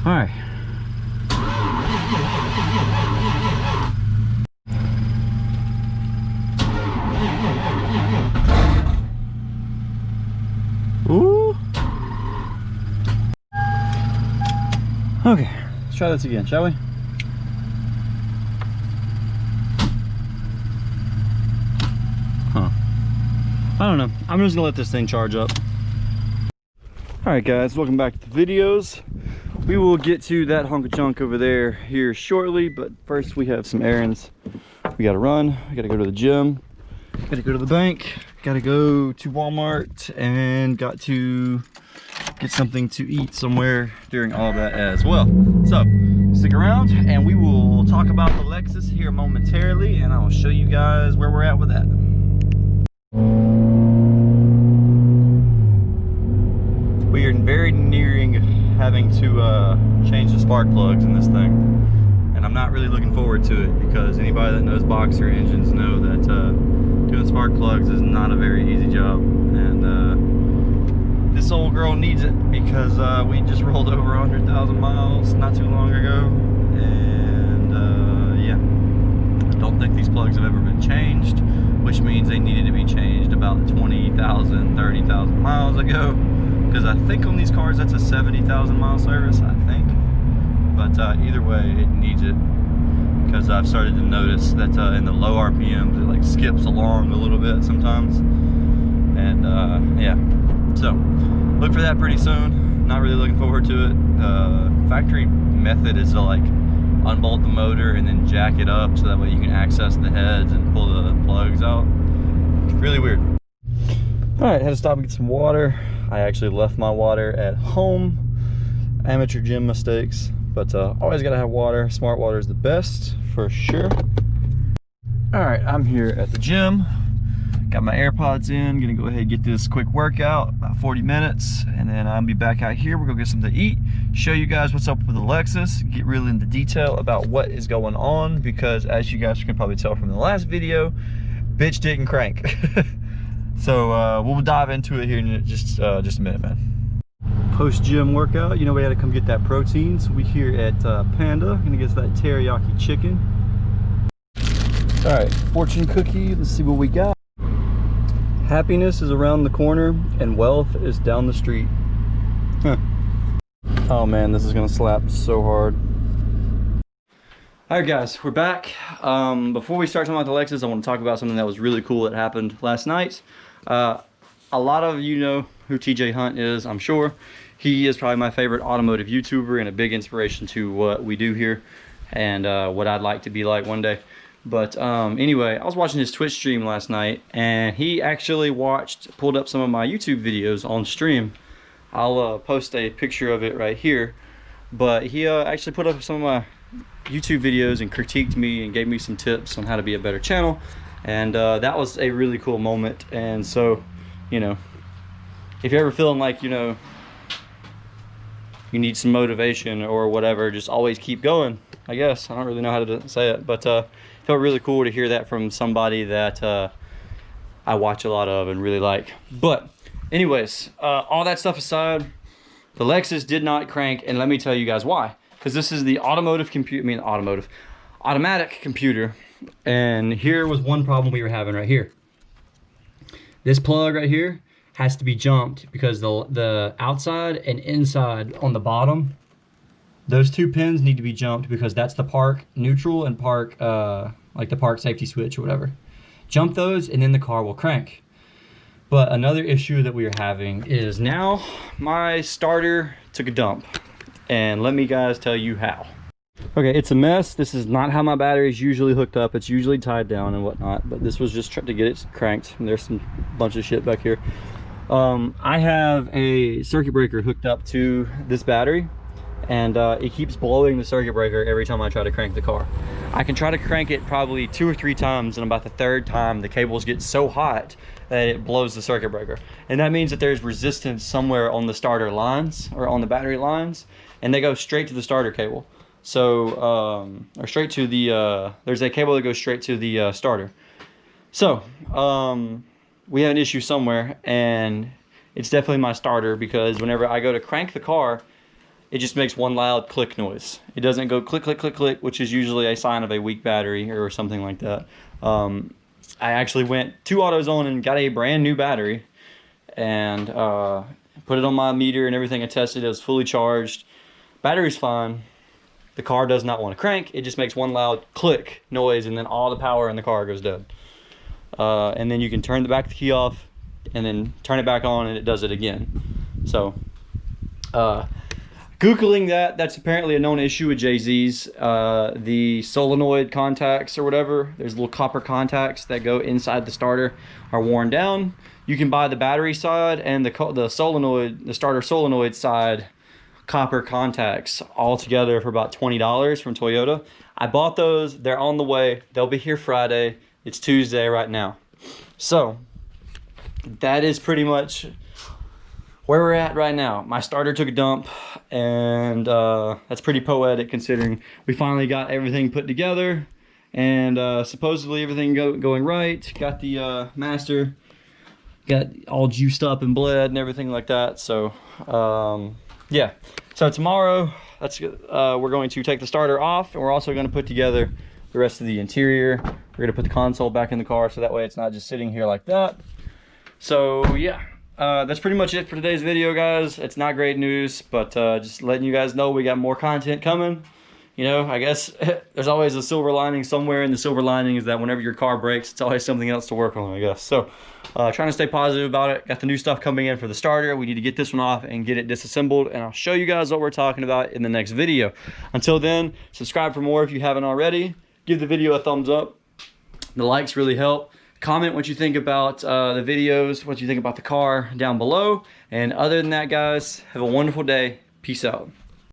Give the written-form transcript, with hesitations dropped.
All right. Ooh. Okay, let's try this again, shall we? Huh. I don't know. I'm just gonna let this thing charge up. All right, guys, welcome back to the videos. We will get to that hunk of junk over there here shortly, but first we have some errands. We gotta run, we gotta go to the gym, gotta go to the bank, gotta go to Walmart, and got to get something to eat somewhere during all that as well. So stick around and we will talk about the Lexus here momentarily, and I'll show you guys where we're at with that. We are very nearing having to change the spark plugs in this thing, and I'm not really looking forward to it because anybody that knows boxer engines know that doing spark plugs is not a very easy job, and this old girl needs it because we just rolled over 100,000 miles not too long ago, and yeah, I don't think these plugs have ever been changed, which means they needed to be changed about 20,000, 30,000 miles ago. Because I think on these cars that's a 70,000 mile service, I think. But either way, it needs it. Because I've started to notice that in the low RPMs, it like skips along a little bit sometimes. And yeah, so look for that pretty soon. Not really looking forward to it. Factory method is to like unbolt the motor and then jack it up so that way you can access the heads and pull the plugs out. It's really weird. All right, had to stop and get some water. I actually left my water at home. Amateur gym mistakes, but always gotta have water. Smart water is the best for sure. All right, I'm here at the gym. Got my AirPods in, gonna go ahead and get this quick workout, about 40 minutes, and then I'll be back out here. We're gonna get something to eat, show you guys what's up with the Lexus, get really into detail about what is going on, because as you guys can probably tell from the last video, bitch didn't crank. So we'll dive into it here in just a minute, man. Post-gym workout, you know we had to come get that protein, so we here at Panda, gonna get that teriyaki chicken. All right, fortune cookie, let's see what we got. Happiness is around the corner and wealth is down the street. Huh. Oh man, this is gonna slap so hard. All right guys, we're back. Before we start talking about the Lexus, I want to talk about something that was really cool that happened last night. A lot of you know who TJ Hunt is, I'm sure. He is probably my favorite automotive YouTuber and a big inspiration to what we do here and what I'd like to be like one day. But anyway, I was watching his Twitch stream last night, and he actually pulled up some of my YouTube videos on stream. I'll post a picture of it right here. But he actually put up some of my YouTube videos and critiqued me and gave me some tips on how to be a better channel, and that was a really cool moment. And so, you know, if you're ever feeling like, you know, you need some motivation or whatever, just always keep going, I guess. I don't really know how to say it, but it felt really cool to hear that from somebody that I watch a lot of and really like. But anyways, all that stuff aside, the Lexus did not crank, and let me tell you guys why. Because this is the automatic computer, and here was one problem we were having right here. This plug right here has to be jumped because the outside and inside on the bottom, those two pins need to be jumped because that's the park neutral and park like the park safety switch or whatever. Jump those and then the car will crank. But another issue that we are having is now my starter took a dump. And let me guys tell you how. Okay, it's a mess. This is not how my battery is usually hooked up. It's usually tied down and whatnot, but this was just trying to get it cranked. And there's some bunch of shit back here. I have a circuit breaker hooked up to this battery, and it keeps blowing the circuit breaker every time I try to crank the car. I can try to crank it probably 2 or 3 times, and about the 3rd time the cables get so hot that it blows the circuit breaker. And that means that there's resistance somewhere on the starter lines or on the battery lines, and they go straight to the starter cable. So, or straight to the, there's a cable that goes straight to the starter. So, we have an issue somewhere, and it's definitely my starter, because whenever I go to crank the car, it just makes one loud click noise. It doesn't go click, click, click, click, which is usually a sign of a weak battery or something like that. I actually went to AutoZone and got a brand new battery and put it on my meter and everything. I tested it, was fully charged. Battery's fine. The car does not want to crank. It just makes one loud click noise, and then all the power in the car goes dead. And then you can turn the key off and then turn it back on and it does it again. So Googling that's apparently a known issue with JZs. The solenoid contacts or whatever, there's little copper contacts that go inside the starter, are worn down. You can buy the battery side and the starter solenoid side copper contacts all together for about $20 from Toyota. I bought those. They're on the way. They'll be here Friday. It's Tuesday right now. So that is pretty much where we're at right now. My starter took a dump, and that's pretty poetic considering we finally got everything put together, and supposedly everything going right. Got the master, got all juiced up and bled and everything like that. So yeah, so tomorrow we're going to take the starter off, and we're also going to put together the rest of the interior. We're going to put the console back in the car so that way it's not just sitting here like that. So yeah, that's pretty much it for today's video, guys. It's not great news, but just letting you guys know we got more content coming. You know, I guess there's always a silver lining somewhere, and the silver lining is that whenever your car breaks, it's always something else to work on, I guess. So trying to stay positive about it. Got the new stuff coming in for the starter. We need to get this one off and get it disassembled, and I'll show you guys what we're talking about in the next video. Until then, subscribe for more if you haven't already. Give the video a thumbs up. The likes really help. Comment what you think about the videos, what you think about the car down below. And other than that, guys, have a wonderful day. Peace out.